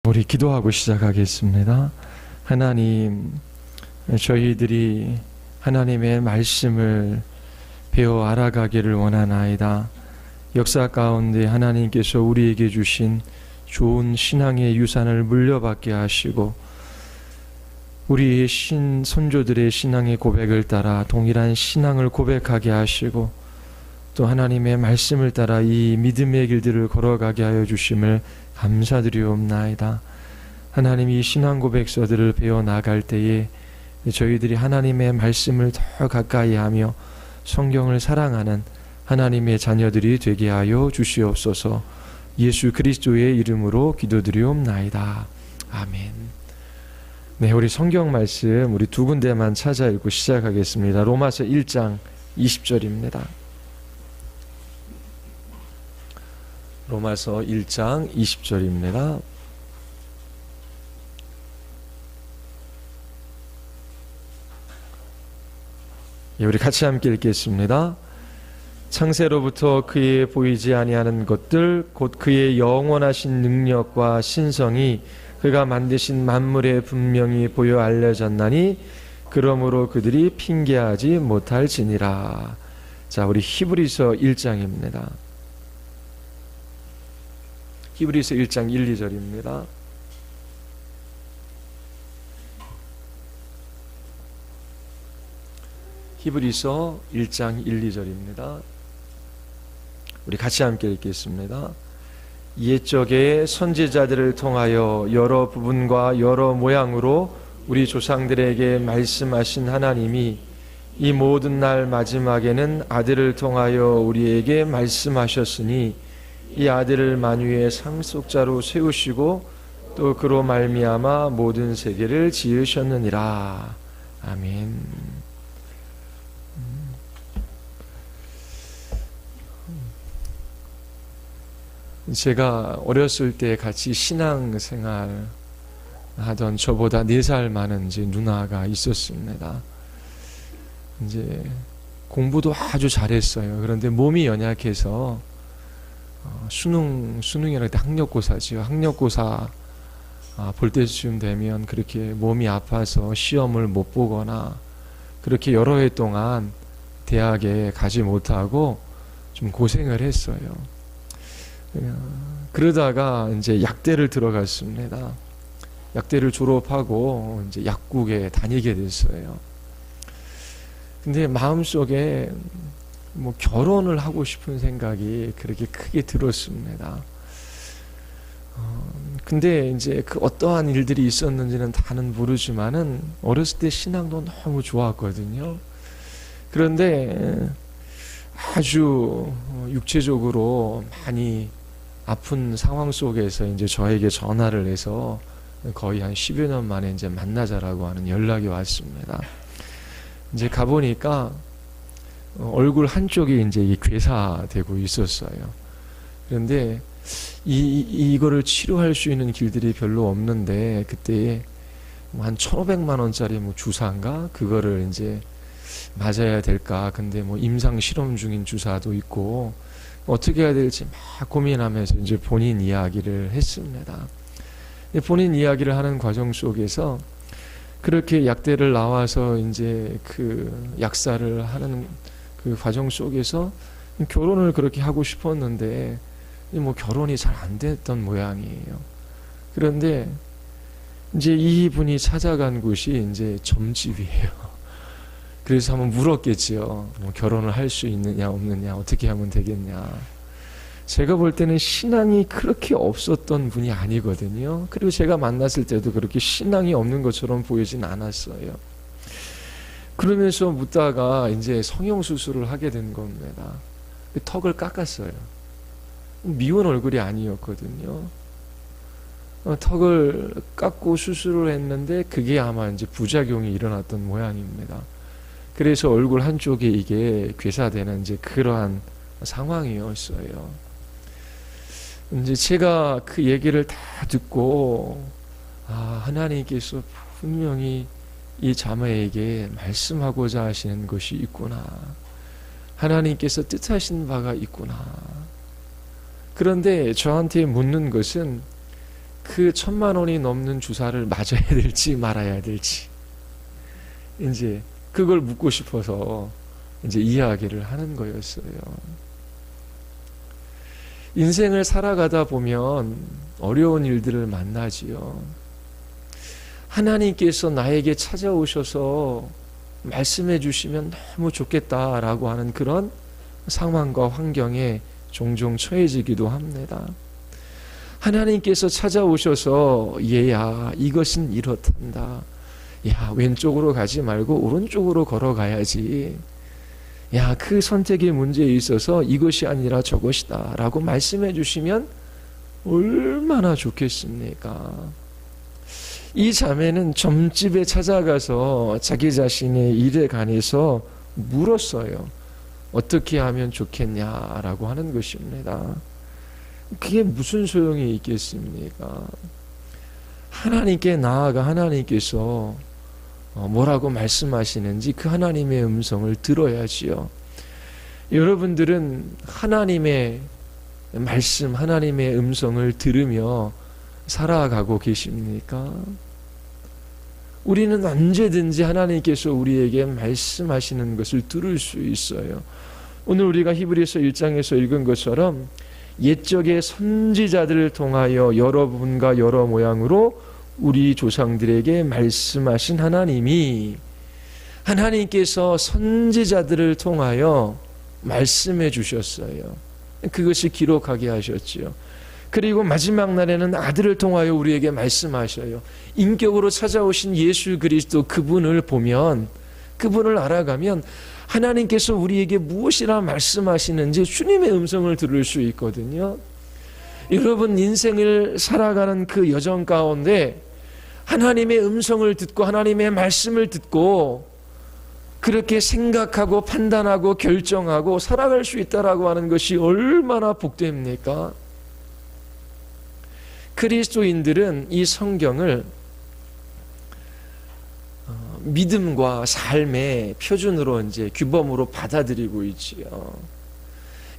우리 기도하고 시작하겠습니다. 하나님, 저희들이 하나님의 말씀을 배워 알아가기를 원하나이다. 역사 가운데 하나님께서 우리에게 주신 좋은 신앙의 유산을 물려받게 하시고 우리의 선조들의 신앙의 고백을 따라 동일한 신앙을 고백하게 하시고 또 하나님의 말씀을 따라 이 믿음의 길들을 걸어가게 하여 주심을 감사드리옵나이다. 하나님, 이 신앙 고백서들을 배워 나갈 때에 저희들이 하나님의 말씀을 더 가까이 하며 성경을 사랑하는 하나님의 자녀들이 되게 하여 주시옵소서. 예수 그리스도의 이름으로 기도드리옵나이다. 아멘. 네, 우리 성경 말씀 우리 두 군데만 찾아 읽고 시작하겠습니다. 로마서 1장 20절입니다. 로마서 1장 20절입니다. 예, 우리 같이 함께 읽겠습니다. 창세로부터 그의 보이지 아니하는 것들 곧 그의 영원하신 능력과 신성이 그가 만드신 만물에 분명히 보여 알려졌나니 그러므로 그들이 핑계하지 못할지니라. 자, 우리 히브리서 1장입니다. 히브리서 1장 1, 2절입니다. 히브리서 1장 1, 2절입니다. 우리 같이 함께 읽겠습니다. 옛적의 선지자들을 통하여 여러 부분과 여러 모양으로 우리 조상들에게 말씀하신 하나님이 이 모든 날 마지막에는 아들을 통하여 우리에게 말씀하셨으니 이 아들을 만유의 상속자로 세우시고 또 그로 말미암아 모든 세계를 지으셨느니라. 아멘. 제가 어렸을 때 같이 신앙생활 하던 저보다 4살 많은 이제 누나가 있었습니다. 이제 공부도 아주 잘했어요. 그런데 몸이 연약해서 수능이라 때 학력고사지요. 학력고사 볼 때쯤 되면 그렇게 몸이 아파서 시험을 못 보거나 그렇게 여러 해 동안 대학에 가지 못하고 좀 고생을 했어요. 그러다가 이제 약대를 들어갔습니다. 약대를 졸업하고 이제 약국에 다니게 됐어요. 근데 마음속에 뭐 결혼을 하고 싶은 생각이 그렇게 크게 들었습니다. 근데 이제 그 어떠한 일들이 있었는지는 다는 모르지만은 어렸을 때 신앙도 너무 좋았거든요. 그런데 아주 육체적으로 많이 아픈 상황 속에서 이제 저에게 전화를 해서 거의 한 10여 년 만에 이제 만나자라고 하는 연락이 왔습니다. 이제 가보니까 얼굴 한쪽이 이제 괴사되고 있었어요. 그런데 이거를 치료할 수 있는 길들이 별로 없는데 그때 한 1,500만 원짜리 뭐 주사인가 그거를 이제 맞아야 될까. 근데 뭐 임상 실험 중인 주사도 있고 어떻게 해야 될지 막 고민하면서 이제 본인 이야기를 했습니다. 본인 이야기를 하는 과정 속에서 그렇게 약대를 나와서 이제 그 약사를 하는 그 과정 속에서 결혼을 그렇게 하고 싶었는데 뭐 결혼이 잘 안 됐던 모양이에요. 그런데 이제 이분이 찾아간 곳이 이제 점집이에요. 그래서 한번 물었겠지요. 뭐 결혼을 할 수 있느냐 없느냐 어떻게 하면 되겠냐. 제가 볼 때는 신앙이 그렇게 없었던 분이 아니거든요. 그리고 제가 만났을 때도 그렇게 신앙이 없는 것처럼 보이진 않았어요. 그러면서 묻다가 이제 성형수술을 하게 된 겁니다. 턱을 깎았어요. 미운 얼굴이 아니었거든요. 턱을 깎고 수술을 했는데 그게 아마 이제 부작용이 일어났던 모양입니다. 그래서 얼굴 한쪽에 이게 괴사되는 이제 그러한 상황이었어요. 이제 제가 그 얘기를 다 듣고 하나님께서 분명히 이 자매에게 말씀하고자 하시는 것이 있구나. 하나님께서 뜻하신 바가 있구나. 그런데 저한테 묻는 것은 그 1,000만 원이 넘는 주사를 맞아야 될지 말아야 될지 이제 그걸 묻고 싶어서 이제 이야기를 하는 거였어요. 인생을 살아가다 보면 어려운 일들을 만나지요. 하나님께서 나에게 찾아오셔서 말씀해 주시면 너무 좋겠다라고 하는 그런 상황과 환경에 종종 처해지기도 합니다. 하나님께서 찾아오셔서 얘야 이것은 이렇단다. 야 왼쪽으로 가지 말고 오른쪽으로 걸어가야지. 야 그 선택의 문제에 있어서 이것이 아니라 저것이다 라고 말씀해 주시면 얼마나 좋겠습니까? 이 자매는 점집에 찾아가서 자기 자신의 일에 관해서 물었어요. 어떻게 하면 좋겠냐라고 하는 것입니다. 그게 무슨 소용이 있겠습니까? 하나님께 나아가 하나님께서 뭐라고 말씀하시는지 그 하나님의 음성을 들어야지요. 여러분들은 하나님의 말씀, 하나님의 음성을 들으며 살아가고 계십니까? 우리는 언제든지 하나님께서 우리에게 말씀하시는 것을 들을 수 있어요. 오늘 우리가 히브리서 1장에서 읽은 것처럼 옛적의 선지자들을 통하여 여러 부분과 여러 모양으로 우리 조상들에게 말씀하신 하나님께서 선지자들을 통하여 말씀해 주셨어요. 그것이 기록하게 하셨지요. 그리고 마지막 날에는 아들을 통하여 우리에게 말씀하셔요. 인격으로 찾아오신 예수 그리스도 그분을 보면, 그분을 알아가면 하나님께서 우리에게 무엇이라 말씀하시는지 주님의 음성을 들을 수 있거든요. 여러분 인생을 살아가는 그 여정 가운데 하나님의 음성을 듣고 하나님의 말씀을 듣고 그렇게 생각하고 판단하고 결정하고 살아갈 수 있다라고 하는 것이 얼마나 복됩니까? 그리스도인들은 이 성경을 믿음과 삶의 표준으로 이제 규범으로 받아들이고 있지요.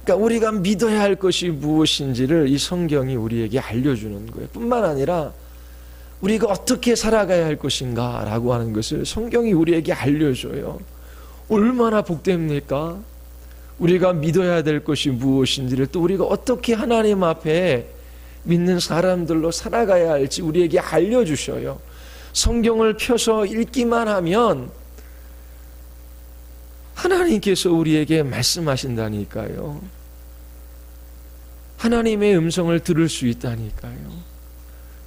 그러니까 우리가 믿어야 할 것이 무엇인지를 이 성경이 우리에게 알려주는 거예요. 뿐만 아니라 우리가 어떻게 살아가야 할 것인가라고 하는 것을 성경이 우리에게 알려줘요. 얼마나 복됩니까? 우리가 믿어야 될 것이 무엇인지를 또 우리가 어떻게 하나님 앞에 믿는 사람들로 살아가야 할지 우리에게 알려주셔요. 성경을 펴서 읽기만 하면 하나님께서 우리에게 말씀하신다니까요. 하나님의 음성을 들을 수 있다니까요.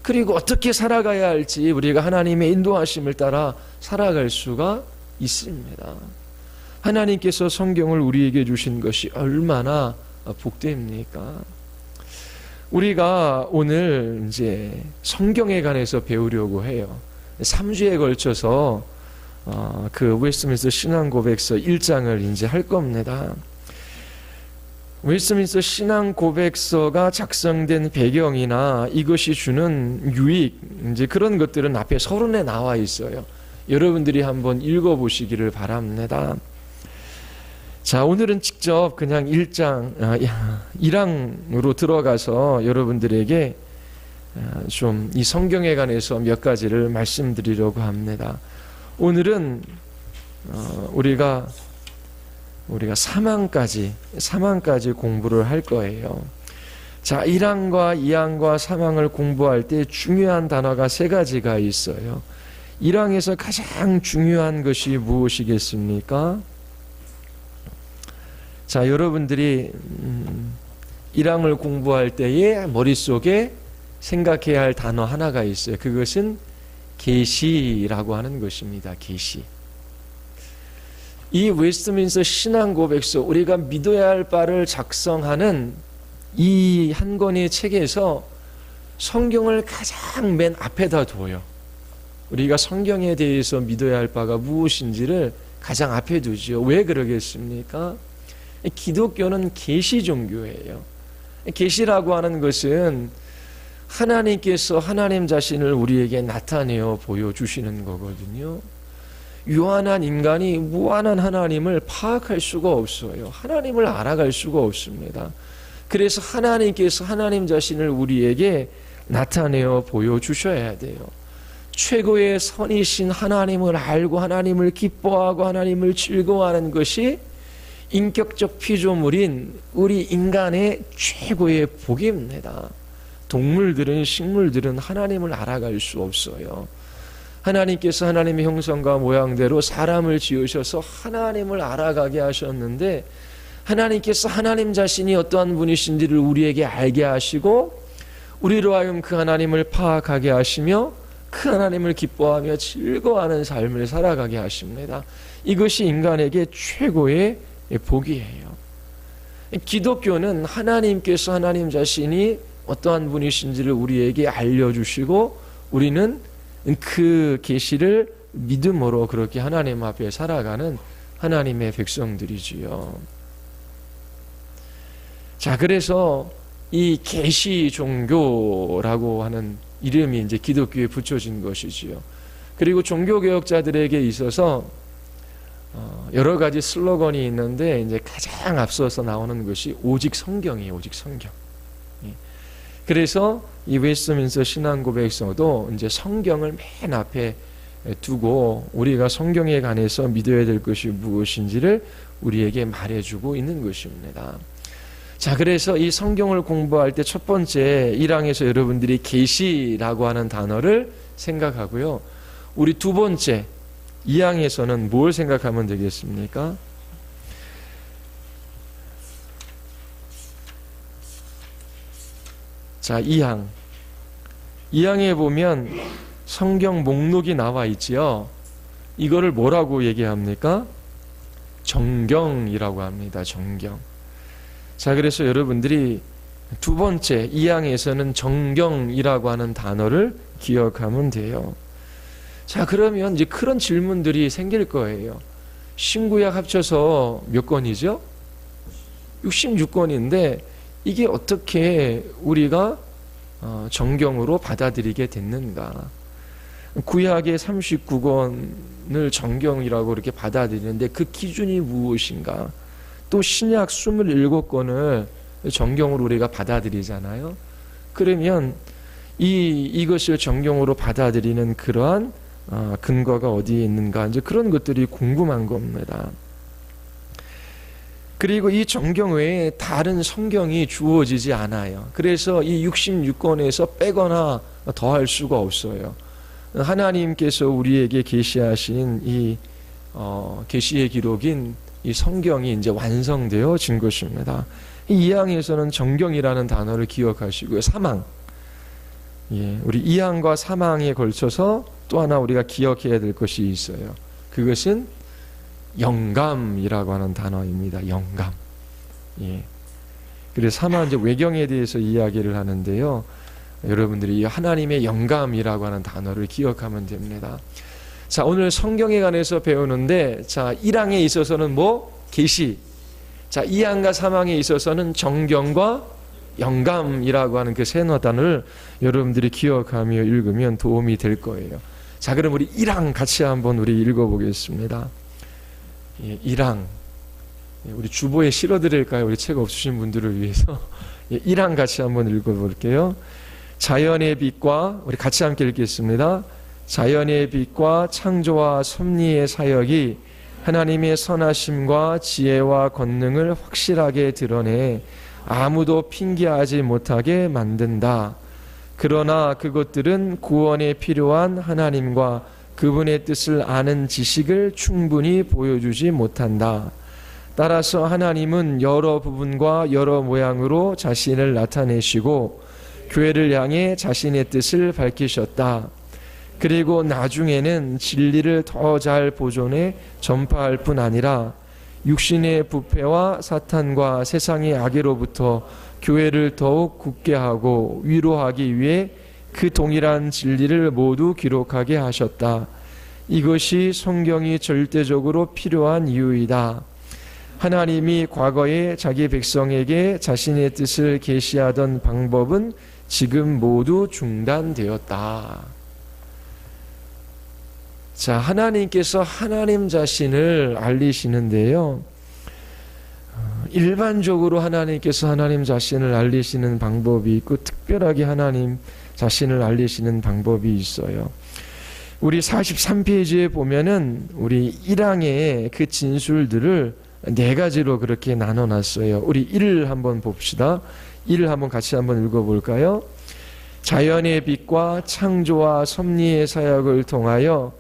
그리고 어떻게 살아가야 할지 우리가 하나님의 인도하심을 따라 살아갈 수가 있습니다. 하나님께서 성경을 우리에게 주신 것이 얼마나 복됩니까? 우리가 오늘 이제 성경에 관해서 배우려고 해요. 3주에 걸쳐서 그 웨스트민스터 신앙고백서 1장을 이제 할 겁니다. 웨스트민스터 신앙고백서가 작성된 배경이나 이것이 주는 유익, 이제 그런 것들은 앞에 서론에 나와 있어요. 여러분들이 한번 읽어보시기를 바랍니다. 자, 오늘은 직접 그냥 1장으로 들어가서 여러분들에게 좀 이 성경에 관해서 몇 가지를 말씀드리려고 합니다. 오늘은 우리가 3항까지 공부를 할 거예요. 자, 1항과 2항과 3항을 공부할 때 중요한 단어가 3가지가 있어요. 1항에서 가장 중요한 것이 무엇이겠습니까? 자, 여러분들이 1항을 공부할 때에 머릿속에 생각해야 할 단어 하나가 있어요. 그것은 계시라고 하는 것입니다. 계시. 이 웨스트민스터 신앙고백서, 우리가 믿어야 할 바를 작성하는 이 한 권의 책에서 성경을 가장 맨 앞에다 둬요. 우리가 성경에 대해서 믿어야 할 바가 무엇인지를 가장 앞에 두죠. 왜 그러겠습니까? 기독교는 계시 종교예요. 계시라고 하는 것은 하나님께서 하나님 자신을 우리에게 나타내어 보여주시는 거거든요. 유한한 인간이 무한한 하나님을 파악할 수가 없어요. 하나님을 알아갈 수가 없습니다. 그래서 하나님께서 하나님 자신을 우리에게 나타내어 보여주셔야 돼요. 최고의 선이신 하나님을 알고 하나님을 기뻐하고 하나님을 즐거워하는 것이 인격적 피조물인 우리 인간의 최고의 복입니다. 동물들은 식물들은 하나님을 알아갈 수 없어요. 하나님께서 하나님의 형상과 모양대로 사람을 지으셔서 하나님을 알아가게 하셨는데 하나님께서 하나님 자신이 어떠한 분이신지를 우리에게 알게 하시고 우리로 하여금 그 하나님을 파악하게 하시며 그 하나님을 기뻐하며 즐거워하는 삶을 살아가게 하십니다. 이것이 인간에게 최고의 복이에요. 기독교는 하나님께서 하나님 자신이 어떠한 분이신지를 우리에게 알려주시고 우리는 그 계시를 믿음으로 그렇게 하나님 앞에 살아가는 하나님의 백성들이지요. 자, 그래서 이 계시 종교라고 하는 이름이 이제 기독교에 붙여진 것이지요. 그리고 종교개혁자들에게 있어서 여러 가지 슬로건이 있는데 이제 가장 앞서서 나오는 것이 오직 성경이에요. 오직 성경. 그래서 이 웨스트민스터 신앙고백서도 이제 성경을 맨 앞에 두고 우리가 성경에 관해서 믿어야 될 것이 무엇인지를 우리에게 말해주고 있는 것입니다. 자, 그래서 이 성경을 공부할 때 첫 번째 1항에서 여러분들이 계시라고 하는 단어를 생각하고요. 우리 두 번째 2항에서는 뭘 생각하면 되겠습니까? 자, 2항. 2항에 보면 성경 목록이 나와 있지요. 이거를 뭐라고 얘기합니까? 정경이라고 합니다. 정경. 자, 그래서 여러분들이 두 번째 2항에서는 정경이라고 하는 단어를 기억하면 돼요. 자, 그러면 이제 그런 질문들이 생길 거예요. 신구약 합쳐서 몇 권이죠? 66권인데 이게 어떻게 우리가 정경으로 받아들이게 됐는가? 구약의 39권을 정경이라고 이렇게 받아들이는데 그 기준이 무엇인가? 또 신약 27권을 정경으로 우리가 받아들이잖아요. 그러면 이것을 정경으로 받아들이는 그러한 근거가 어디에 있는가? 이제 그런 것들이 궁금한 겁니다. 그리고 이 정경 외에 다른 성경이 주어지지 않아요. 그래서 이 66권에서 빼거나 더할 수가 없어요. 하나님께서 우리에게 계시하신 이 계시의 기록인 이 성경이 이제 완성되어진 것입니다. 이 2항에서는 정경이라는 단어를 기억하시고요. 3항. 예, 우리 2항과 3항에 걸쳐서 또 하나 우리가 기억해야 될 것이 있어요. 그것은 영감이라고 하는 단어입니다. 영감. 예. 그래서 3항 이제 외경에 대해서 이야기를 하는데요. 여러분들이 이 하나님의 영감이라고 하는 단어를 기억하면 됩니다. 자, 오늘 성경에 관해서 배우는데, 자, 1항에 있어서는 뭐? 계시. 자, 2항과 3항에 있어서는 정경과 영감이라고 하는 그 세 단어를 여러분들이 기억하며 읽으면 도움이 될 거예요. 자, 그럼 우리 1항 같이 한번 우리 읽어보겠습니다. 예, 1항. 예, 우리 주보에 실어드릴까요? 우리 책 없으신 분들을 위해서. 예, 1항 같이 한번 읽어볼게요. 자연의 빛과, 우리 같이 함께 읽겠습니다. 자연의 빛과 창조와 섭리의 사역이 하나님의 선하심과 지혜와 권능을 확실하게 드러내 아무도 핑계하지 못하게 만든다. 그러나 그것들은 구원에 필요한 하나님과 그분의 뜻을 아는 지식을 충분히 보여주지 못한다. 따라서 하나님은 여러 부분과 여러 모양으로 자신을 나타내시고 교회를 향해 자신의 뜻을 밝히셨다. 그리고 나중에는 진리를 더 잘 보존해 전파할 뿐 아니라 육신의 부패와 사탄과 세상의 악의로부터 교회를 더욱 굳게 하고 위로하기 위해 그 동일한 진리를 모두 기록하게 하셨다. 이것이 성경이 절대적으로 필요한 이유이다. 하나님이 과거에 자기 백성에게 자신의 뜻을 계시하던 방법은 지금 모두 중단되었다. 자, 하나님께서 하나님 자신을 알리시는데요. 일반적으로 하나님께서 하나님 자신을 알리시는 방법이 있고 특별하게 하나님 자신을 알리시는 방법이 있어요. 우리 43페이지에 보면은 우리 1항의 그 진술들을 4가지로 그렇게 나눠놨어요. 우리 1을 한번 봅시다. 1을 한번 같이 한번 읽어볼까요? 자연의 빛과 창조와 섭리의 사역을 통하여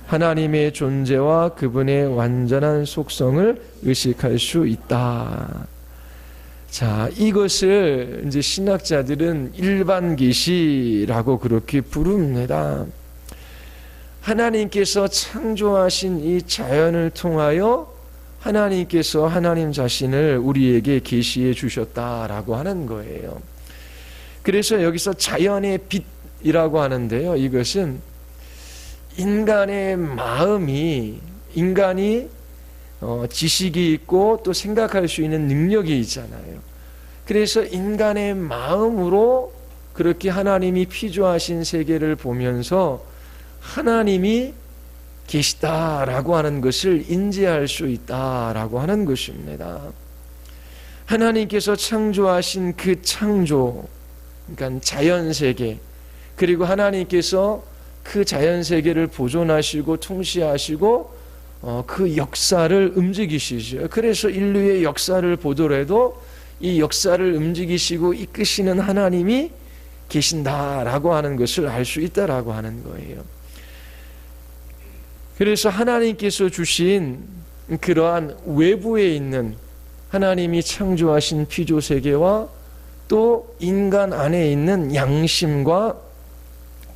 하나님의 존재와 그분의 완전한 속성을 의식할 수 있다. 자, 이것을 이제 신학자들은 일반 계시라고 그렇게 부릅니다. 하나님께서 창조하신 이 자연을 통하여 하나님께서 하나님 자신을 우리에게 계시해 주셨다라고 하는 거예요. 그래서 여기서 자연의 빛이라고 하는데요. 이것은 인간의 마음이, 인간이 지식이 있고 또 생각할 수 있는 능력이 있잖아요. 그래서 인간의 마음으로 그렇게 하나님이 피조하신 세계를 보면서 하나님이 계시다라고 하는 것을 인지할 수 있다라고 하는 것입니다. 하나님께서 창조하신 그 창조, 그러니까 자연세계, 그리고 하나님께서 그 자연세계를 보존하시고 통치하시고 그 역사를 움직이시죠. 그래서 인류의 역사를 보더라도 이 역사를 움직이시고 이끄시는 하나님이 계신다라고 하는 것을 알 수 있다라고 하는 거예요. 그래서 하나님께서 주신 그러한 외부에 있는 하나님이 창조하신 피조세계와 또 인간 안에 있는 양심과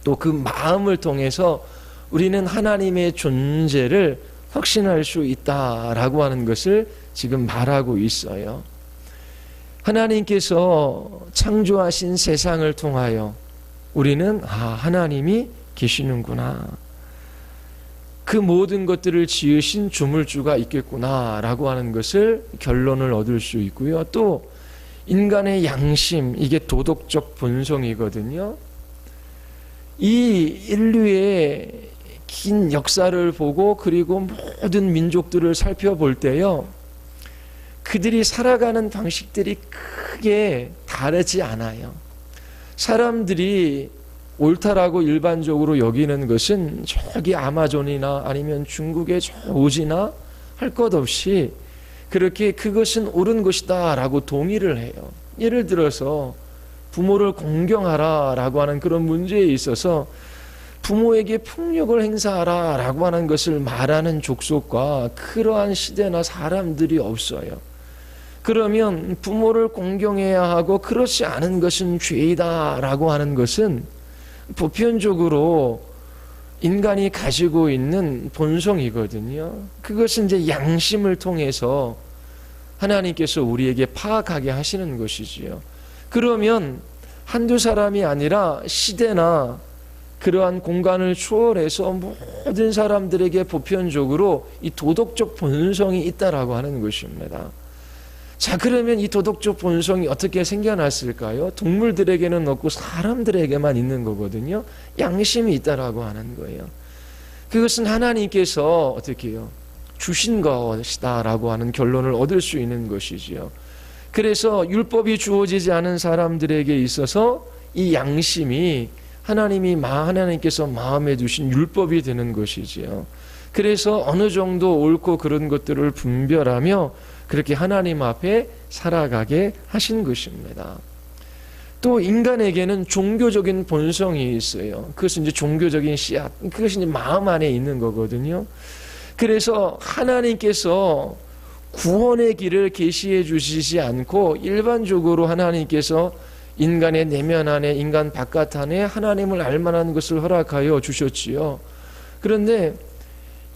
또 그 마음을 통해서 우리는 하나님의 존재를 확신할 수 있다라고 하는 것을 지금 말하고 있어요. 하나님께서 창조하신 세상을 통하여 우리는 하나님이 계시는구나. 그 모든 것들을 지으신 주물주가 있겠구나라고 하는 것을 결론을 얻을 수 있고요. 또 인간의 양심, 이게 도덕적 본성이거든요. 이 인류의 긴 역사를 보고 그리고 모든 민족들을 살펴볼 때요, 그들이 살아가는 방식들이 크게 다르지 않아요. 사람들이 옳다라고 일반적으로 여기는 것은 저기 아마존이나 아니면 중국의 저 오지나 할 것 없이 그렇게 그것은 옳은 것이다 라고 동의를 해요. 예를 들어서 부모를 공경하라 라고 하는 그런 문제에 있어서 부모에게 폭력을 행사하라 라고 하는 것을 말하는 족속과 그러한 시대나 사람들이 없어요. 그러면 부모를 공경해야 하고 그렇지 않은 것은 죄이다 라고 하는 것은 보편적으로 인간이 가지고 있는 본성이거든요. 그것은 이제 양심을 통해서 하나님께서 우리에게 파악하게 하시는 것이지요. 그러면 한두 사람이 아니라 시대나 그러한 공간을 초월해서 모든 사람들에게 보편적으로 이 도덕적 본성이 있다라고 하는 것입니다. 자, 그러면 이 도덕적 본성이 어떻게 생겨났을까요? 동물들에게는 없고 사람들에게만 있는 거거든요. 양심이 있다라고 하는 거예요. 그것은 하나님께서 어떻게 해요? 주신 것이다라고 하는 결론을 얻을 수 있는 것이지요. 그래서 율법이 주어지지 않은 사람들에게 있어서 이 양심이 하나님께서 마음에 두신 율법이 되는 것이지요. 그래서 어느 정도 옳고 그런 것들을 분별하며 그렇게 하나님 앞에 살아가게 하신 것입니다. 또 인간에게는 종교적인 본성이 있어요. 그것은 이제 종교적인 씨앗, 그것이 이제 마음 안에 있는 거거든요. 그래서 하나님께서 구원의 길을 계시해 주시지 않고 일반적으로 하나님께서 인간의 내면 안에, 인간 바깥 안에 하나님을 알만한 것을 허락하여 주셨지요. 그런데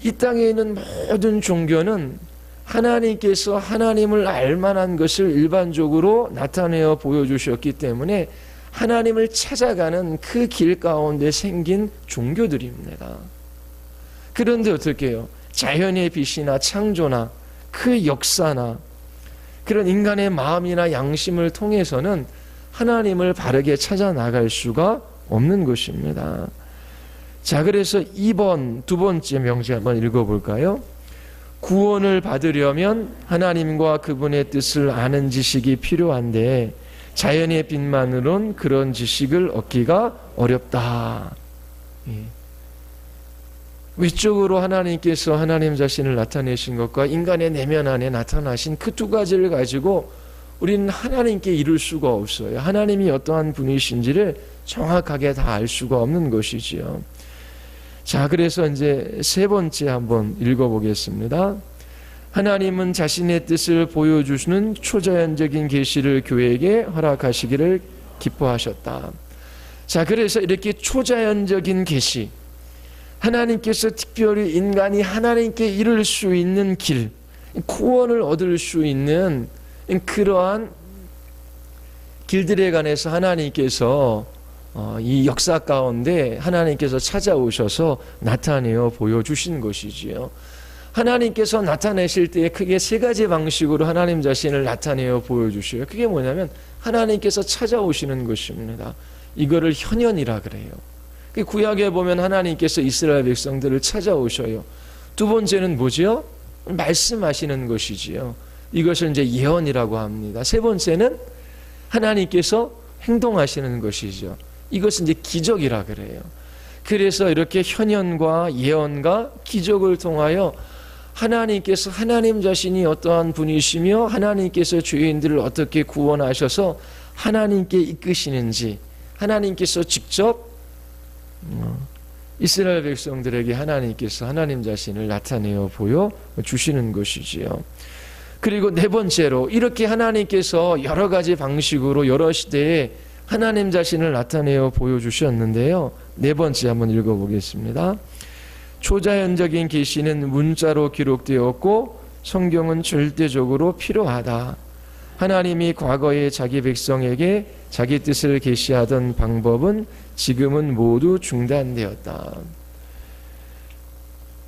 이 땅에 있는 모든 종교는 하나님께서 하나님을 알만한 것을 일반적으로 나타내어 보여주셨기 때문에 하나님을 찾아가는 그 길 가운데 생긴 종교들입니다. 그런데 어떻게 해요? 자연의 빛이나 창조나 그 역사나 그런 인간의 마음이나 양심을 통해서는 하나님을 바르게 찾아 나갈 수가 없는 것입니다. 자, 그래서 2번, 두 번째 명제 한번 읽어볼까요? 구원을 받으려면 하나님과 그분의 뜻을 아는 지식이 필요한데 자연의 빛만으론 그런 지식을 얻기가 어렵다. 위쪽으로 하나님께서 하나님 자신을 나타내신 것과 인간의 내면 안에 나타나신 그 두 가지를 가지고 우리는 하나님께 이룰 수가 없어요. 하나님이 어떠한 분이신지를 정확하게 다 알 수가 없는 것이지요. 자, 그래서 이제 세 번째 한번 읽어보겠습니다. 하나님은 자신의 뜻을 보여주시는 초자연적인 계시를 교회에게 허락하시기를 기뻐하셨다. 자, 그래서 이렇게 초자연적인 계시, 하나님께서 특별히 인간이 하나님께 이룰 수 있는 길, 구원을 얻을 수 있는 그러한 길들에 관해서 하나님께서 이 역사 가운데 하나님께서 찾아오셔서 나타내어 보여주신 것이지요. 하나님께서 나타내실 때에 크게 세 가지 방식으로 하나님 자신을 나타내어 보여주셔요. 그게 뭐냐면 하나님께서 찾아오시는 것입니다. 이거를 현현이라 그래요. 구약에 보면 하나님께서 이스라엘 백성들을 찾아오셔요. 두 번째는 뭐지요? 말씀하시는 것이지요. 이것을 이제 예언이라고 합니다. 세 번째는 하나님께서 행동하시는 것이죠. 이것은 이제 기적이라 그래요. 그래서 이렇게 현현과 예언과 기적을 통하여 하나님께서 하나님 자신이 어떠한 분이시며 하나님께서 죄인들을 어떻게 구원하셔서 하나님께 이끄시는지 하나님께서 직접 이스라엘 백성들에게 하나님께서 하나님 자신을 나타내어 보여주시는 것이지요. 그리고 네 번째로 이렇게 하나님께서 여러 가지 방식으로 여러 시대에 하나님 자신을 나타내어 보여주셨는데요. 네 번째 한번 읽어보겠습니다. 초자연적인 계시는 문자로 기록되었고 성경은 절대적으로 필요하다. 하나님이 과거에 자기 백성에게 자기 뜻을 계시하던 방법은 지금은 모두 중단되었다.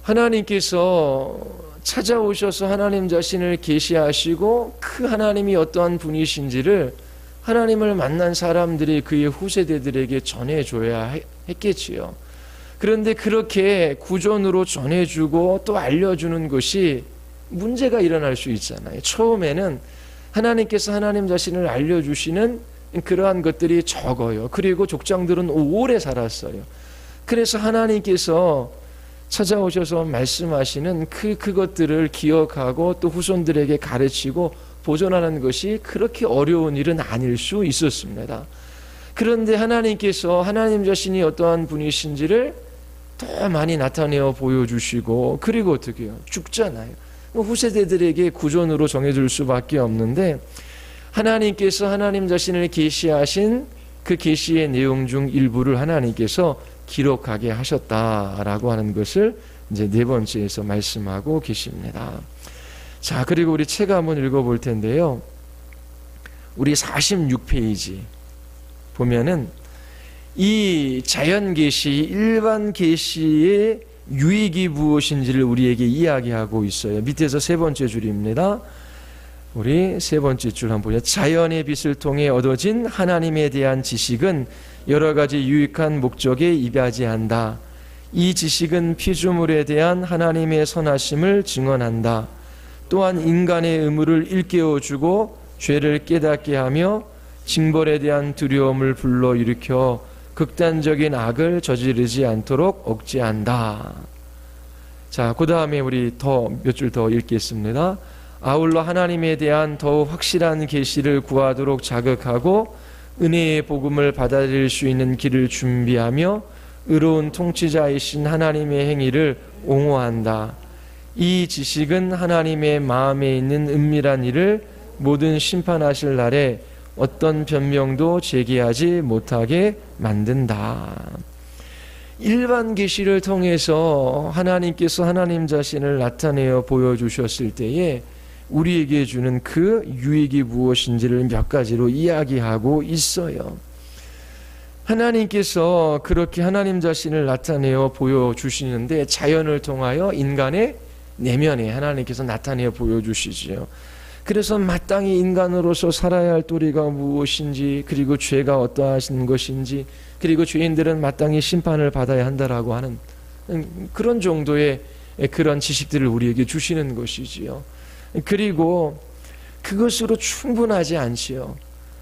하나님께서 찾아오셔서 하나님 자신을 계시하시고 그 하나님이 어떠한 분이신지를 하나님을 만난 사람들이 그의 후세대들에게 전해줘야 했겠지요. 그런데 그렇게 구전으로 전해주고 또 알려주는 것이 문제가 일어날 수 있잖아요. 처음에는 하나님께서 하나님 자신을 알려주시는 그러한 것들이 적어요. 그리고 족장들은 오래 살았어요. 그래서 하나님께서 찾아오셔서 말씀하시는 그것들을 기억하고 또 후손들에게 가르치고 보존하는 것이 그렇게 어려운 일은 아닐 수 있었습니다. 그런데 하나님께서 하나님 자신이 어떠한 분이신지를 더 많이 나타내어 보여주시고 그리고 어떻게 해요? 죽잖아요. 후세대들에게 구전으로 정해줄 수밖에 없는데 하나님께서 하나님 자신을 계시하신 그 계시의 내용 중 일부를 하나님께서 기록하게 하셨다라고 하는 것을 이제 네 번째에서 말씀하고 계십니다. 자, 그리고 우리 책 한번 읽어볼 텐데요. 우리 46페이지 보면은 이 자연 계시, 일반 계시의 유익이 무엇인지를 우리에게 이야기하고 있어요. 밑에서 세 번째 줄입니다. 우리 세 번째 줄 한번 보죠. 자연의 빛을 통해 얻어진 하나님에 대한 지식은 여러 가지 유익한 목적에 이바지한다. 이 지식은 피조물에 대한 하나님의 선하심을 증언한다. 또한 인간의 의무를 일깨워주고 죄를 깨닫게 하며 징벌에 대한 두려움을 불러일으켜 극단적인 악을 저지르지 않도록 억제한다. 자, 그 다음에 우리 몇 줄 더 읽겠습니다. 아울러 하나님에 대한 더욱 확실한 계시를 구하도록 자극하고 은혜의 복음을 받아들일 수 있는 길을 준비하며 의로운 통치자이신 하나님의 행위를 옹호한다. 이 지식은 하나님의 마음에 있는 은밀한 일을 모든 심판하실 날에 어떤 변명도 제기하지 못하게 만든다. 일반 계시를 통해서 하나님께서 하나님 자신을 나타내어 보여주셨을 때에 우리에게 주는 그 유익이 무엇인지를 몇 가지로 이야기하고 있어요. 하나님께서 그렇게 하나님 자신을 나타내어 보여주시는데 자연을 통하여 인간의 내면에 하나님께서 나타내어 보여주시지요. 그래서 마땅히 인간으로서 살아야 할 도리가 무엇인지, 그리고 죄가 어떠하신 것인지, 그리고 죄인들은 마땅히 심판을 받아야 한다라고 하는 그런 정도의 그런 지식들을 우리에게 주시는 것이지요. 그리고 그것으로 충분하지 않지요.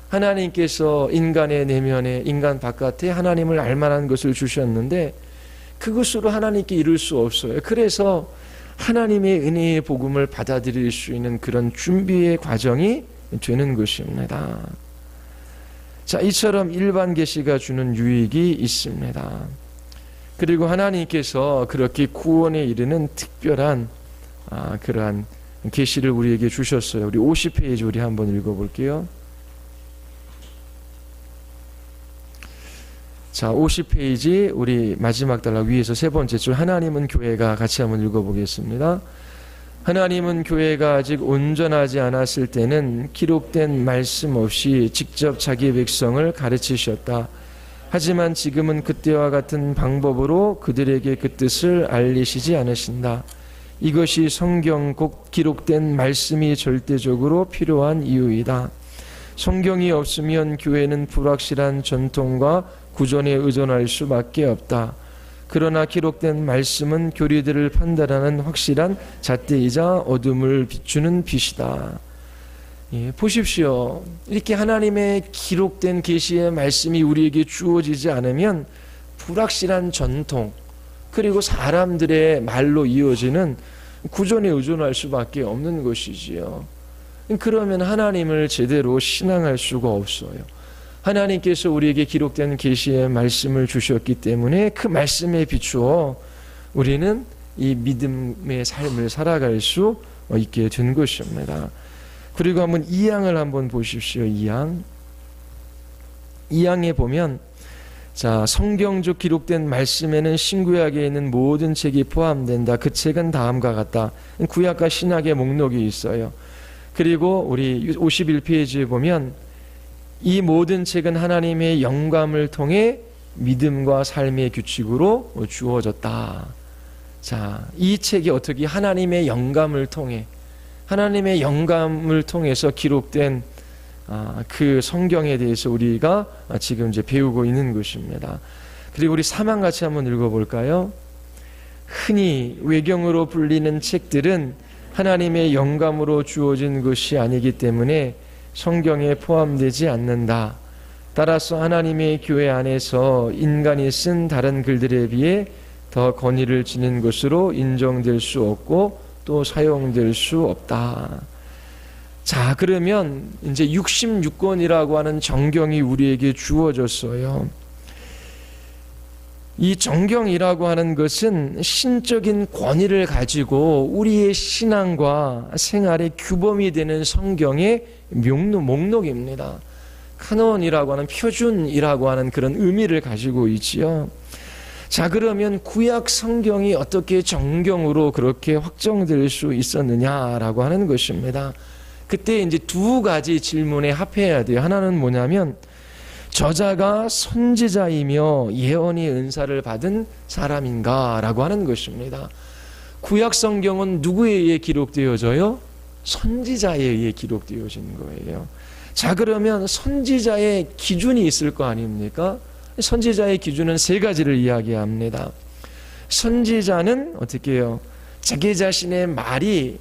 하나님께서 인간의 내면에, 인간 바깥에 하나님을 알만한 것을 주셨는데 그것으로 하나님께 이룰 수 없어요. 그래서 하나님의 은혜의 복음을 받아들일 수 있는 그런 준비의 과정이 되는 것입니다. 자, 이처럼 일반 계시가 주는 유익이 있습니다. 그리고 하나님께서 그렇게 구원에 이르는 특별한 그러한 계시를 우리에게 주셨어요. 우리 50페이지 우리 한번 읽어볼게요. 자, 50페이지 우리 마지막 단락 위에서 세 번째 줄 하나님은 교회가 같이 한번 읽어보겠습니다. 하나님은 교회가 아직 온전하지 않았을 때는 기록된 말씀 없이 직접 자기 백성을 가르치셨다. 하지만 지금은 그때와 같은 방법으로 그들에게 그 뜻을 알리시지 않으신다. 이것이 성경 곧 기록된 말씀이 절대적으로 필요한 이유이다. 성경이 없으면 교회는 불확실한 전통과 구전에 의존할 수밖에 없다. 그러나 기록된 말씀은 교리들을 판단하는 확실한 잣대이자 어둠을 비추는 빛이다. 예, 보십시오. 이렇게 하나님의 기록된 계시의 말씀이 우리에게 주어지지 않으면 불확실한 전통, 그리고 사람들의 말로 이어지는 구전에 의존할 수밖에 없는 것이지요. 그러면 하나님을 제대로 신앙할 수가 없어요. 하나님께서 우리에게 기록된 계시의 말씀을 주셨기 때문에 그 말씀에 비추어 우리는 이 믿음의 삶을 살아갈 수 있게 된 것입니다. 그리고 한번 2장을 한번 보십시오. 2장. 2장에 보면 자, 성경적 기록된 말씀에는 신구약에 있는 모든 책이 포함된다. 그 책은 다음과 같다. 구약과 신약의 목록이 있어요. 그리고 우리 51페이지에 보면 이 모든 책은 하나님의 영감을 통해 믿음과 삶의 규칙으로 주어졌다. 자, 이 책이 어떻게 하나님의 영감을 통해, 하나님의 영감을 통해서 기록된 그 성경에 대해서 우리가 지금 이제 배우고 있는 것입니다. 그리고 우리 3장 같이 한번 읽어볼까요? 흔히 외경으로 불리는 책들은 하나님의 영감으로 주어진 것이 아니기 때문에 성경에 포함되지 않는다. 따라서 하나님의 교회 안에서 인간이 쓴 다른 글들에 비해 더 권위를 지닌 것으로 인정될 수 없고 또 사용될 수 없다. 자, 그러면 이제 66권이라고 하는 정경이 우리에게 주어졌어요. 이 정경이라고 하는 것은 신적인 권위를 가지고 우리의 신앙과 생활의 규범이 되는 성경의 목록입니다. 카논이라고 하는 표준이라고 하는 그런 의미를 가지고 있지요. 자, 그러면 구약 성경이 어떻게 정경으로 그렇게 확정될 수 있었느냐라고 하는 것입니다. 그때 이제 두 가지 질문에 합해야 돼요. 하나는 뭐냐면 저자가 선지자이며 예언의 은사를 받은 사람인가라고 하는 것입니다. 구약 성경은 누구에 의해 기록되어져요? 선지자에 의해 기록되어진 거예요. 자, 그러면 선지자의 기준이 있을 거 아닙니까? 선지자의 기준은 세 가지를 이야기합니다. 선지자는 어떻게 해요? 자기 자신의 말이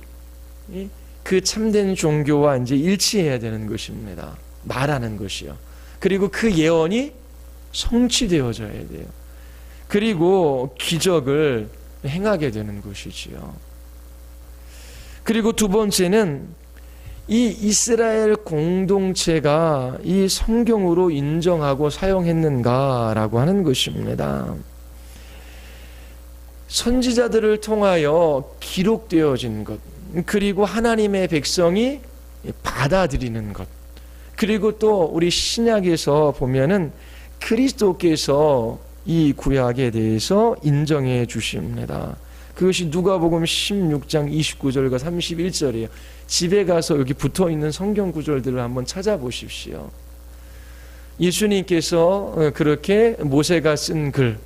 그 참된 종교와 이제 일치해야 되는 것입니다. 말하는 것이요. 그리고 그 예언이 성취되어져야 돼요. 그리고 기적을 행하게 되는 것이지요. 그리고 두 번째는 이 이스라엘 공동체가 이 성경으로 인정하고 사용했는가라고 하는 것입니다. 선지자들을 통하여 기록되어진 것, 그리고 하나님의 백성이 받아들이는 것, 그리고 또 우리 신약에서 보면은 그리스도께서 이 구약에 대해서 인정해 주십니다. 그것이 누가복음 16장 29절과 31절이에요. 집에 가서 여기 붙어있는 성경 구절들을 한번 찾아보십시오. 예수님께서 그렇게 모세가 쓴 글,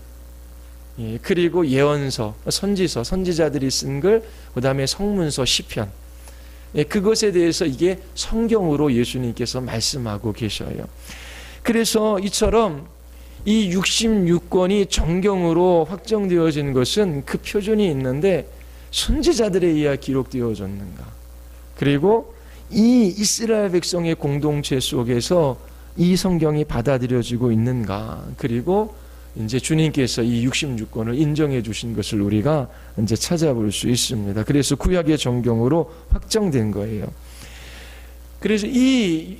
그리고 예언서, 선지서, 선지자들이 쓴 글, 그 다음에 성문서, 시편, 그것에 대해서 이게 성경으로 예수님께서 말씀하고 계셔요. 그래서 이처럼 이 66권이 정경으로 확정되어진 것은 그 표준이 있는데 선지자들에 의해 기록되어졌는가? 그리고 이 이스라엘 백성의 공동체 속에서 이 성경이 받아들여지고 있는가? 그리고 이제 주님께서 이 66권을 인정해 주신 것을 우리가 이제 찾아볼 수 있습니다. 그래서 구약의 정경으로 확정된 거예요. 그래서 이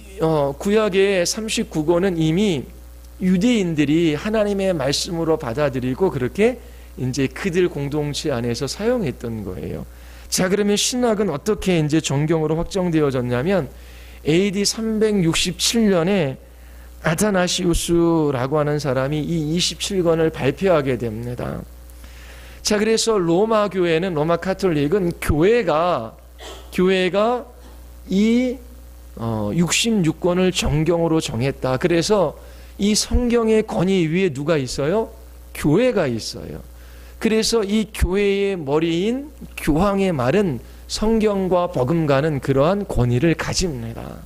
구약의 39권은 이미 유대인들이 하나님의 말씀으로 받아들이고 그렇게 이제 그들 공동체 안에서 사용했던 거예요. 자, 그러면 신학은 어떻게 이제 정경으로 확정되어졌냐면 AD 367년에 아타나시우스라고 하는 사람이 이 27권을 발표하게 됩니다. 자, 그래서 로마 교회는, 로마 카톨릭은 교회가 이 66권을 정경으로 정했다. 그래서 이 성경의 권위 위에 누가 있어요? 교회가 있어요. 그래서 이 교회의 머리인 교황의 말은 성경과 버금가는 그러한 권위를 가집니다.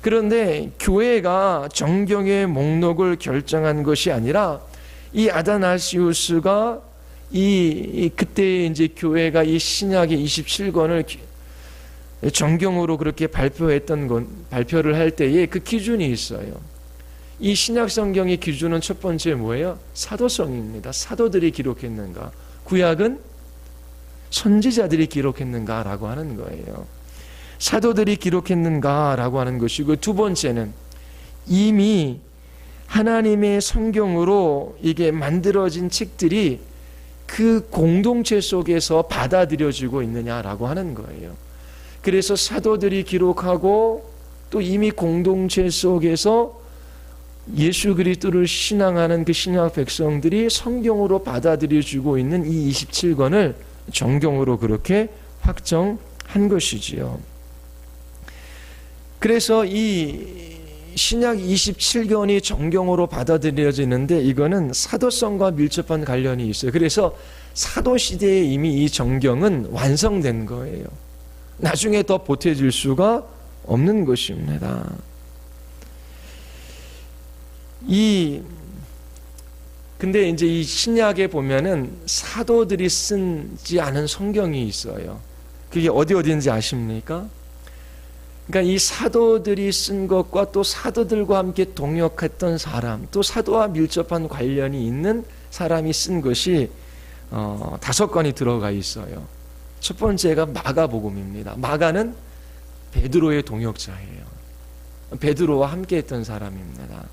그런데 교회가 정경의 목록을 결정한 것이 아니라 이 아다나시우스가 그때 이제 교회가 이 신약의 27권을 정경으로 그렇게 발표를 할 때에 그 기준이 있어요. 이 신약 성경의 기준은 첫 번째 뭐예요? 사도성입니다. 사도들이 기록했는가? 구약은 선지자들이 기록했는가라고 하는 거예요. 사도들이 기록했는가라고 하는 것이고, 두 번째는 이미 하나님의 성경으로 이게 만들어진 책들이 그 공동체 속에서 받아들여지고 있느냐라고 하는 거예요. 그래서 사도들이 기록하고 또 이미 공동체 속에서 예수 그리스도를 신앙하는 그 신약 백성들이 성경으로 받아들여지고 있는 이 27권을 정경으로 그렇게 확정한 것이지요. 그래서 이 신약 27권이 정경으로 받아들여지는데 이거는 사도성과 밀접한 관련이 있어요. 그래서 사도시대에 이미 이 정경은 완성된 거예요. 나중에 더 보태질 수가 없는 것입니다. 근데 이제 이 신약에 보면은 사도들이 쓰지 않은 성경이 있어요. 그게 어디인지 아십니까? 그러니까 이 사도들이 쓴 것과 또 사도들과 함께 동역했던 사람, 또 사도와 밀접한 관련이 있는 사람이 쓴 것이 5권이 들어가 있어요. 첫 번째가 마가복음입니다. 마가는 베드로의 동역자예요. 베드로와 함께 했던 사람입니다.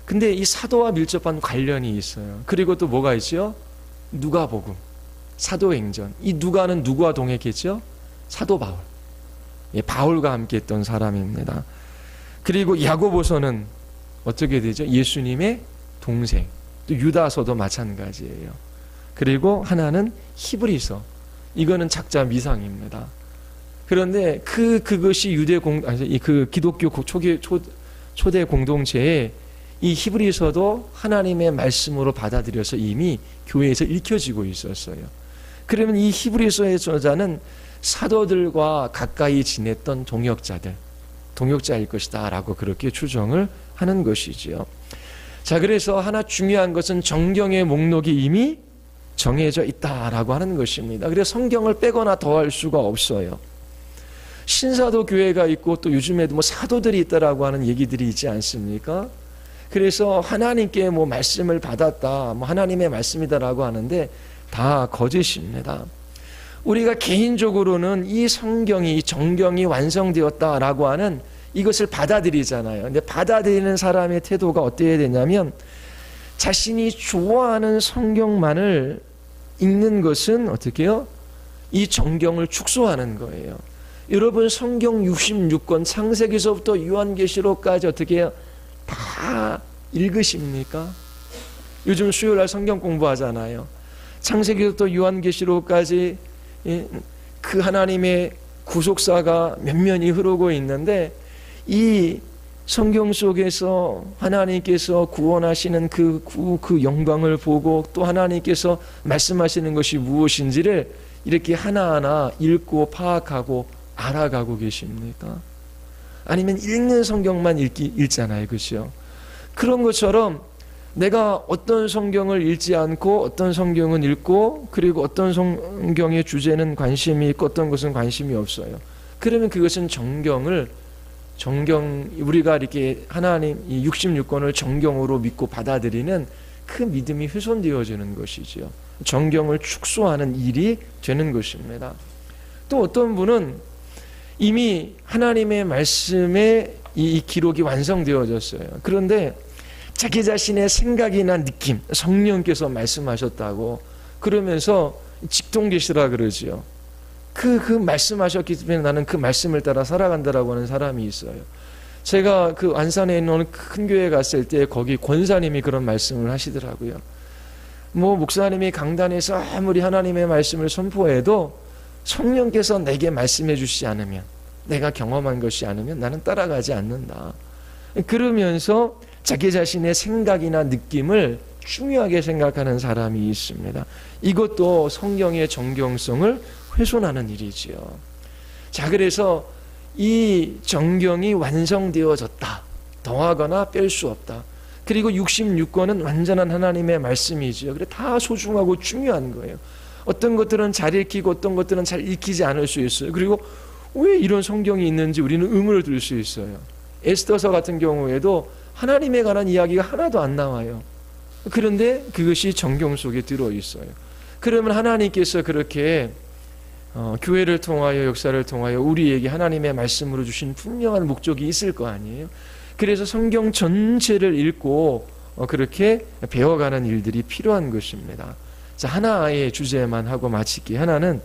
근데 이 사도와 밀접한 관련이 있어요. 그리고 또 뭐가 있죠? 누가복음, 사도행전. 이 누가는 누구와 동역했죠? 사도 바울. 바울과 함께 했던 사람입니다. 그리고 야고보서는 어떻게 되죠? 예수님의 동생. 또 유다서도 마찬가지예요. 그리고 하나는 히브리서. 이거는 작자 미상입니다. 그런데 그것이 그 기독교 초대 공동체에 이 히브리서도 하나님의 말씀으로 받아들여서 이미 교회에서 읽혀지고 있었어요. 그러면 이 히브리서의 저자는 사도들과 가까이 지냈던 동역자일 것이다 라고 그렇게 추정을 하는 것이지요. 자, 그래서 하나 중요한 것은 정경의 목록이 이미 정해져 있다라고 하는 것입니다. 그래서 성경을 빼거나 더할 수가 없어요. 신사도 교회가 있고 또 요즘에도 뭐 사도들이 있다라고 하는 얘기들이 있지 않습니까? 그래서 하나님께 뭐 말씀을 받았다, 뭐 하나님의 말씀이다라고 하는데 다 거짓입니다. 우리가 개인적으로는 이 성경이, 이 정경이 완성되었다라고 하는 이것을 받아들이잖아요. 근데 받아들이는 사람의 태도가 어때야 되냐면 자신이 좋아하는 성경만을 읽는 것은 어떻게 해요? 이 정경을 축소하는 거예요. 여러분 성경 66권 창세기서부터 요한계시록까지 어떻게 해요? 다 읽으십니까? 요즘 수요일날 성경 공부하잖아요. 창세기부터 요한계시록까지 그 하나님의 구속사가 면면이 흐르고 있는데 이 성경 속에서 하나님께서 구원하시는 그 영광을 보고 또 하나님께서 말씀하시는 것이 무엇인지를 이렇게 하나하나 읽고 파악하고 알아가고 계십니까? 아니면 읽는 성경만 읽잖아요. 그렇죠? 그런 것처럼 내가 어떤 성경을 읽지 않고 어떤 성경은 읽고 그리고 어떤 성경의 주제는 관심이 있고 어떤 것은 관심이 없어요. 그러면 그것은 우리가 이렇게 하나님 이 66권을 정경으로 믿고 받아들이는 그 믿음이 훼손되어지는 것이죠. 정경을 축소하는 일이 되는 것입니다. 또 어떤 분은 이미 하나님의 말씀에 이 기록이 완성되어졌어요. 그런데 자기 자신의 생각이나 느낌, 성령께서 말씀하셨다고 그러면서 직통계시라 그러지요. 그 말씀하셨기 때문에 나는 그 말씀을 따라 살아간다라고 하는 사람이 있어요. 제가 그 안산에 있는 큰 교회에 갔을 때 거기 권사님이 그런 말씀을 하시더라고요. 목사님이 강단에서 아무리 하나님의 말씀을 선포해도 성령께서 내게 말씀해 주시지 않으면, 내가 경험한 것이 아니면 나는 따라가지 않는다. 그러면서 자기 자신의 생각이나 느낌을 중요하게 생각하는 사람이 있습니다. 이것도 성경의 정경성을 훼손하는 일이지요. 자, 그래서 이 정경이 완성되어졌다. 더하거나 뺄 수 없다. 그리고 66권은 완전한 하나님의 말씀이지요. 그래 다 소중하고 중요한 거예요. 어떤 것들은 잘 읽히고 어떤 것들은 잘 읽히지 않을 수 있어요. 그리고 왜 이런 성경이 있는지 우리는 의문을 들 수 있어요. 에스더서 같은 경우에도 하나님에 관한 이야기가 하나도 안 나와요. 그런데 그것이 정경 속에 들어있어요. 그러면 하나님께서 그렇게 교회를 통하여 역사를 통하여 우리에게 하나님의 말씀으로 주신 분명한 목적이 있을 거 아니에요. 그래서 성경 전체를 읽고 그렇게 배워가는 일들이 필요한 것입니다. 자, 하나의 주제만 하고 마칠게요. 하나는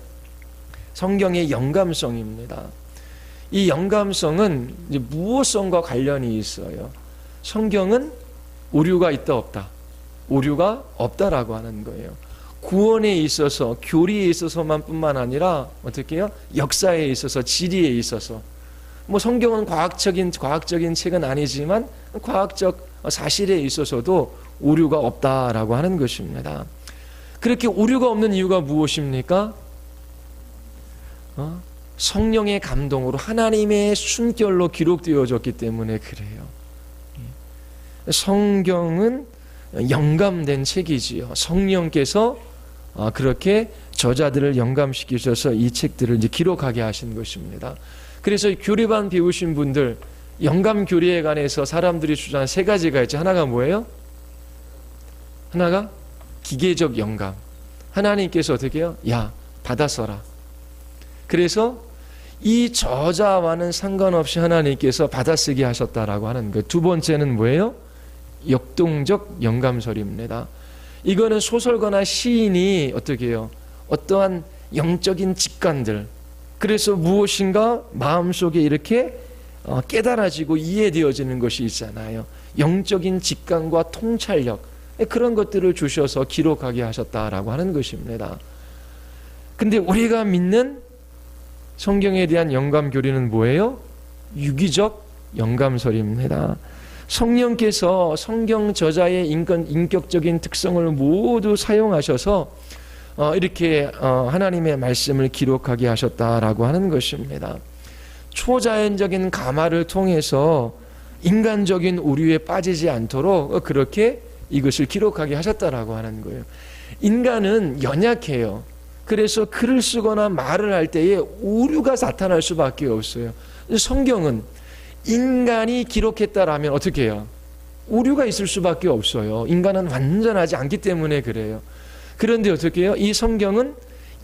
성경의 영감성입니다. 이 영감성은 이제 무엇성과 관련이 있어요. 성경은 오류가 있다 없다. 오류가 없다라고 하는 거예요. 구원에 있어서 교리에 있어서만 뿐만 아니라 어떻게 해요? 역사에 있어서 지리에 있어서 성경은 과학적인 책은 아니지만 과학적 사실에 있어서도 오류가 없다라고 하는 것입니다. 그렇게 오류가 없는 이유가 무엇입니까? 성령의 감동으로 하나님의 순결로 기록되어졌기 때문에 그래요. 성경은 영감된 책이지요. 성령께서 그렇게 저자들을 영감시키셔서 이 책들을 이제 기록하게 하신 것입니다. 그래서 교리반 배우신 분들 영감 교리에 관해서 사람들이 주장한 세 가지가 있죠. 하나가 뭐예요? 하나가 기계적 영감. 하나님께서 어떻게 해요? 야, 받아 써라. 그래서 이 저자와는 상관없이 하나님께서 받아쓰게 하셨다라고 하는 것. 두 번째는 뭐예요? 역동적 영감설입니다. 이거는 소설가나 시인이 어떻게 해요? 어떠한 영적인 직관들, 그래서 무엇인가 마음속에 이렇게 깨달아지고 이해되어지는 것이 있잖아요. 영적인 직관과 통찰력, 그런 것들을 주셔서 기록하게 하셨다라고 하는 것입니다. 근데 우리가 믿는 성경에 대한 영감 교리는 뭐예요? 유기적 영감설입니다. 성령께서 성경 저자의 인격적인 특성을 모두 사용하셔서 이렇게 하나님의 말씀을 기록하게 하셨다라고 하는 것입니다. 초자연적인 감화를 통해서 인간적인 오류에 빠지지 않도록 그렇게 이것을 기록하게 하셨다라고 하는 거예요. 인간은 연약해요. 그래서 글을 쓰거나 말을 할 때에 오류가 나타날 수밖에 없어요. 성경은 인간이 기록했다라면 어떻게 해요? 오류가 있을 수밖에 없어요. 인간은 완전하지 않기 때문에 그래요. 그런데 어떻게 해요? 이 성경은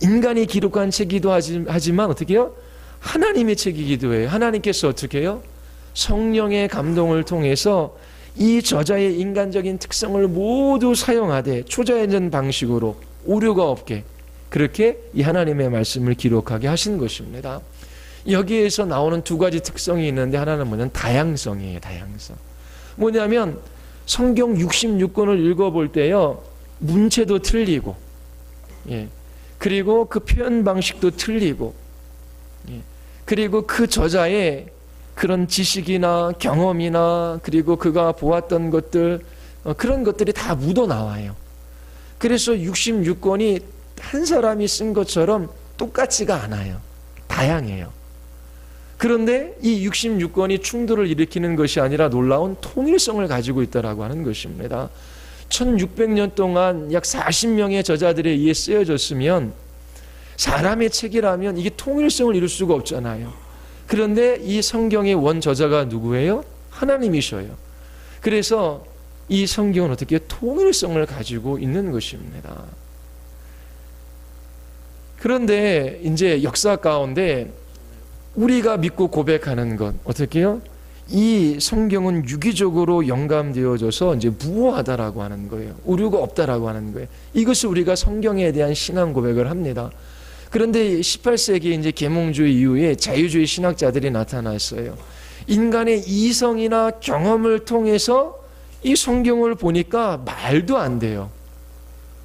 인간이 기록한 책이기도 하지만 어떻게 해요? 하나님의 책이기도 해요. 하나님께서 어떻게 해요? 성령의 감동을 통해서 이 저자의 인간적인 특성을 모두 사용하되 초자연적 방식으로 오류가 없게 그렇게 이 하나님의 말씀을 기록하게 하신 것입니다. 여기에서 나오는 두 가지 특성이 있는데 하나는 뭐냐면 다양성이에요. 다양성. 뭐냐면 성경 66권을 읽어볼 때요. 문체도 틀리고 그리고 그 표현 방식도 틀리고 그리고 그 저자의 그런 지식이나 경험이나 그리고 그가 보았던 것들 그런 것들이 다 묻어나와요. 그래서 66권이 한 사람이 쓴 것처럼 똑같지가 않아요. 다양해요. 그런데 이 66권이 충돌을 일으키는 것이 아니라 놀라운 통일성을 가지고 있다라고 하는 것입니다. 1600년 동안 약 40명의 저자들에 의해 쓰여졌으면 사람의 책이라면 이게 통일성을 이룰 수가 없잖아요. 그런데 이 성경의 원저자가 누구예요? 하나님이셔요. 그래서 이 성경은 어떻게 통일성을 가지고 있는 것입니다. 그런데 이제 역사 가운데 우리가 믿고 고백하는 것 어떻게 해요? 이 성경은 유기적으로 영감되어져서 이제 무효하다라고 하는 거예요. 오류가 없다라고 하는 거예요. 이것이 우리가 성경에 대한 신앙 고백을 합니다. 그런데 18세기 이제 계몽주의 이후에 자유주의 신학자들이 나타났어요. 인간의 이성이나 경험을 통해서 이 성경을 보니까 말도 안 돼요.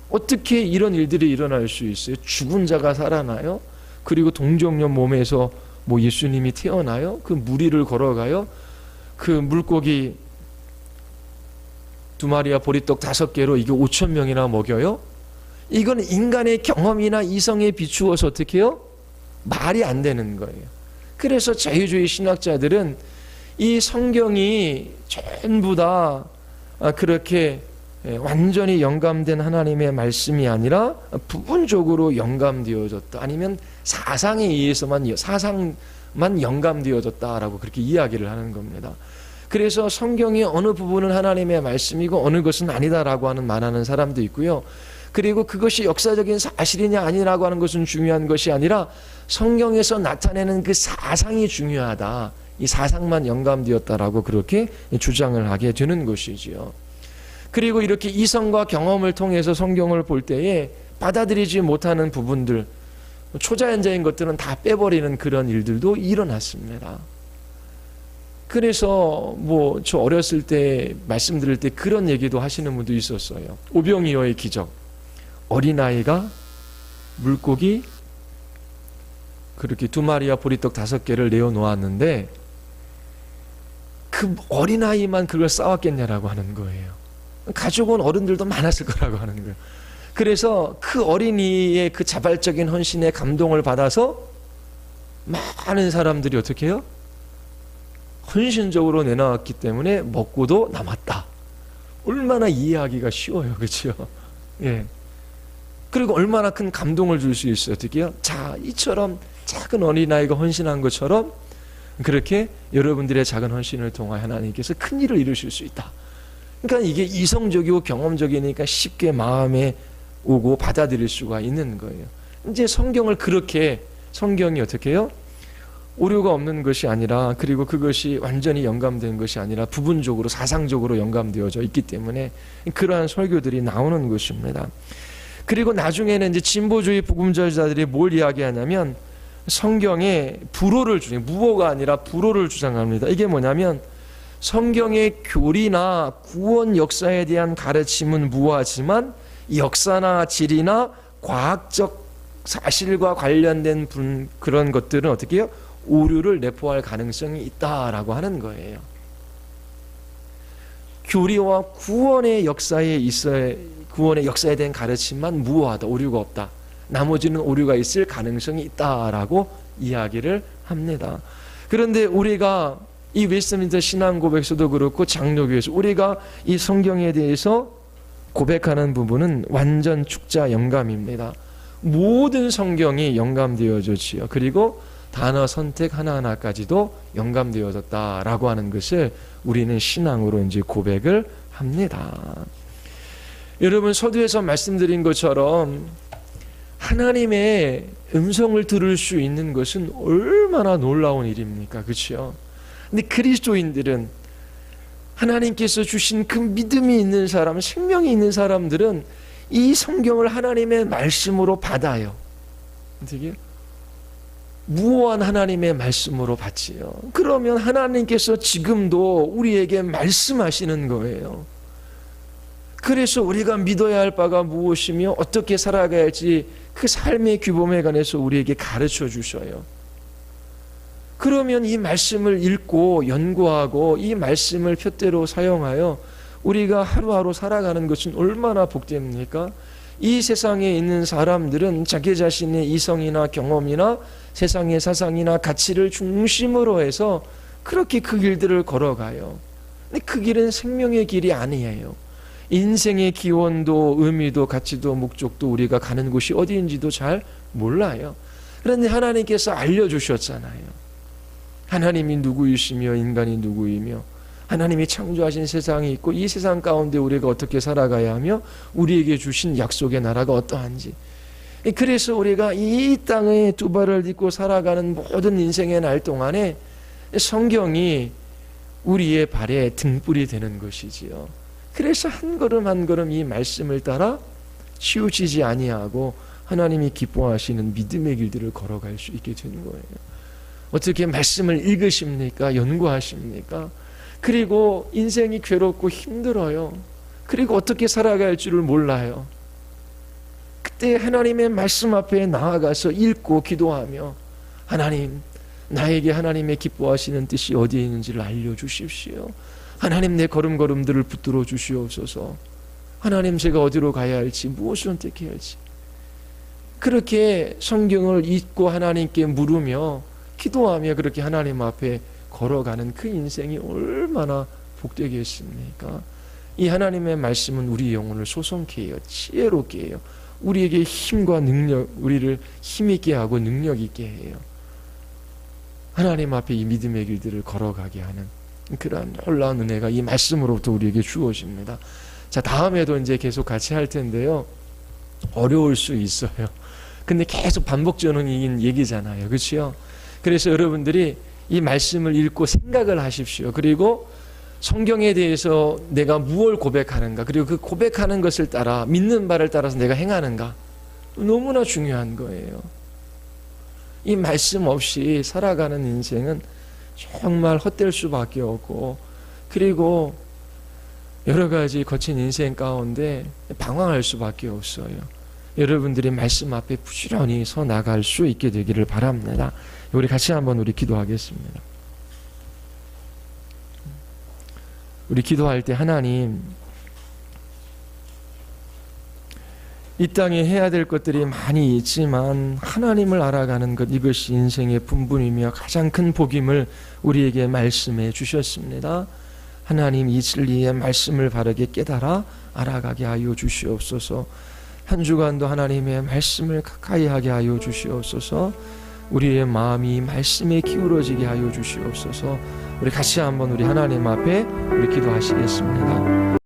어떻게 이런 일들이 일어날 수 있어요? 죽은 자가 살아나요? 그리고 동정녀 몸에서 뭐 예수님이 태어나요? 그 무리를 걸어가요? 그 물고기 2마리와 보리떡 5개로 이게 5,000명이나 먹여요? 이건 인간의 경험이나 이성에 비추어서 어떻게 해요? 말이 안 되는 거예요. 그래서 자유주의 신학자들은 이 성경이 전부 다 그렇게 완전히 영감된 하나님의 말씀이 아니라 부분적으로 영감되어졌다. 아니면 사상에 의해서만 영감되어졌다라고 그렇게 이야기를 하는 겁니다. 그래서 성경의 어느 부분은 하나님의 말씀이고 어느 것은 아니다라고 하는 말하는 사람도 있고요. 그리고 그것이 역사적인 사실이냐 아니라고 하는 것은 중요한 것이 아니라 성경에서 나타내는 그 사상이 중요하다. 이 사상만 영감되었다라고 그렇게 주장을 하게 되는 것이지요. 그리고 이렇게 이성과 경험을 통해서 성경을 볼 때에 받아들이지 못하는 부분들, 초자연적인 것들은 다 빼버리는 그런 일들도 일어났습니다. 그래서 뭐 저 어렸을 때 말씀드릴 때 그런 얘기도 하시는 분도 있었어요. 오병이어의 기적. 어린아이가 물고기 그렇게 2마리와 보리떡 5개를 내어놓았는데 그 어린아이만 그걸 싸웠겠냐라고 하는 거예요. 가족은 어른들도 많았을 거라고 하는 거예요. 그래서 그 어린이의 그 자발적인 헌신에 감동을 받아서 많은 사람들이 어떻게 해요? 헌신적으로 내놔왔기 때문에 먹고도 남았다. 얼마나 이해하기가 쉬워요. 그렇죠? 예. 그리고 얼마나 큰 감동을 줄 수 있어요. 어떻게 해요? 자, 이처럼 작은 어린아이가 헌신한 것처럼 그렇게 여러분들의 작은 헌신을 통하여 하나님께서 큰 일을 이루실 수 있다. 그러니까 이게 이성적이고 경험적이니까 쉽게 마음에 오고 받아들일 수가 있는 거예요. 이제 성경을 그렇게 성경이 어떻게 해요? 오류가 없는 것이 아니라 그리고 그것이 완전히 영감된 것이 아니라 부분적으로 사상적으로 영감되어져 있기 때문에 그러한 설교들이 나오는 것입니다. 그리고 나중에는 이제 진보주의 복음주의자들이 뭘 이야기하냐면 성경에 불호를 무호가 아니라 불호를 주장합니다. 이게 뭐냐면 성경의 교리나 구원 역사에 대한 가르침은 무호하지만 역사나 지리나 과학적 사실과 관련된 그런 것들은 어떻게 해요? 오류를 내포할 가능성이 있다라고 하는 거예요. 교리와 구원의 역사에 대한 가르침만 무호하다, 오류가 없다. 나머지는 오류가 있을 가능성이 있다라고 이야기를 합니다. 그런데 우리가 이 웨스트민스터 신앙 고백서도 그렇고 장로교에서 우리가 이 성경에 대해서 고백하는 부분은 완전 축자 영감입니다. 모든 성경이 영감되어졌지요. 그리고 단어 선택 하나하나까지도 영감되어졌다라고 하는 것을 우리는 신앙으로 이제 고백을 합니다. 여러분, 서두에서 말씀드린 것처럼 하나님의 음성을 들을 수 있는 것은 얼마나 놀라운 일입니까? 그렇죠? 근데 그리스도인들은 하나님께서 주신 그 믿음이 있는 사람, 생명이 있는 사람들은 이 성경을 하나님의 말씀으로 받아요. 어떻게? 무호한 하나님의 말씀으로 받지요. 그러면 하나님께서 지금도 우리에게 말씀하시는 거예요. 그래서 우리가 믿어야 할 바가 무엇이며 어떻게 살아가야 할지 그 삶의 규범에 관해서 우리에게 가르쳐 주셔요. 그러면 이 말씀을 읽고 연구하고 이 말씀을 푯대로 사용하여 우리가 하루하루 살아가는 것은 얼마나 복됩니까? 이 세상에 있는 사람들은 자기 자신의 이성이나 경험이나 세상의 사상이나 가치를 중심으로 해서 그렇게 그 길들을 걸어가요. 근데 그 길은 생명의 길이 아니에요. 인생의 기원도 의미도 가치도 목적도 우리가 가는 곳이 어디인지도 잘 몰라요. 그런데 하나님께서 알려주셨잖아요. 하나님이 누구이시며 인간이 누구이며 하나님이 창조하신 세상이 있고 이 세상 가운데 우리가 어떻게 살아가야 하며 우리에게 주신 약속의 나라가 어떠한지. 그래서 우리가 이 땅에 두 발을 딛고 살아가는 모든 인생의 날 동안에 성경이 우리의 발에 등불이 되는 것이지요. 그래서 한 걸음 한 걸음 이 말씀을 따라 치우치지 아니하고 하나님이 기뻐하시는 믿음의 길들을 걸어갈 수 있게 되는 거예요. 어떻게 말씀을 읽으십니까? 연구하십니까? 그리고 인생이 괴롭고 힘들어요. 그리고 어떻게 살아갈 줄을 몰라요. 그때 하나님의 말씀 앞에 나아가서 읽고 기도하며 하나님, 나에게 하나님의 기뻐하시는 뜻이 어디에 있는지를 알려주십시오. 하나님, 내 걸음걸음들을 붙들어 주시옵소서. 하나님, 제가 어디로 가야 할지, 무엇을 선택해야 할지. 그렇게 성경을 읽고 하나님께 물으며 기도하며 그렇게 하나님 앞에 걸어가는 그 인생이 얼마나 복되겠습니까? 이 하나님의 말씀은 우리 영혼을 소성케 해요. 지혜롭게 해요. 우리에게 힘과 능력, 우리를 힘있게 하고 능력 있게 해요. 하나님 앞에 이 믿음의 길들을 걸어가게 하는 그러한 놀라운 은혜가 이 말씀으로부터 우리에게 주어집니다. 자, 다음에도 이제 계속 같이 할 텐데요. 어려울 수 있어요. 근데 계속 반복적인 얘기잖아요. 그렇죠? 그래서 여러분들이 이 말씀을 읽고 생각을 하십시오. 그리고 성경에 대해서 내가 무엇을 고백하는가, 그리고 그 고백하는 것을 따라 믿는 바를 따라서 내가 행하는가, 너무나 중요한 거예요. 이 말씀 없이 살아가는 인생은 정말 헛될 수밖에 없고, 그리고 여러 가지 거친 인생 가운데 방황할 수밖에 없어요. 여러분들이 말씀 앞에 부지런히 서 나갈 수 있게 되기를 바랍니다. 우리 같이 한번 우리 기도하겠습니다. 우리 기도할 때 하나님, 이 땅에 해야 될 것들이 많이 있지만 하나님을 알아가는 것, 이것이 인생의 분분이며 가장 큰 복임을 우리에게 말씀해 주셨습니다. 하나님, 이 진리의 말씀을 바르게 깨달아 알아가게 하여 주시옵소서. 한 주간도 하나님의 말씀을 가까이 하게 하여 주시옵소서. 우리의 마음이 말씀에 기울어지게 하여 주시옵소서. 우리 같이 한번 우리 하나님 앞에 우리 기도하시겠습니다.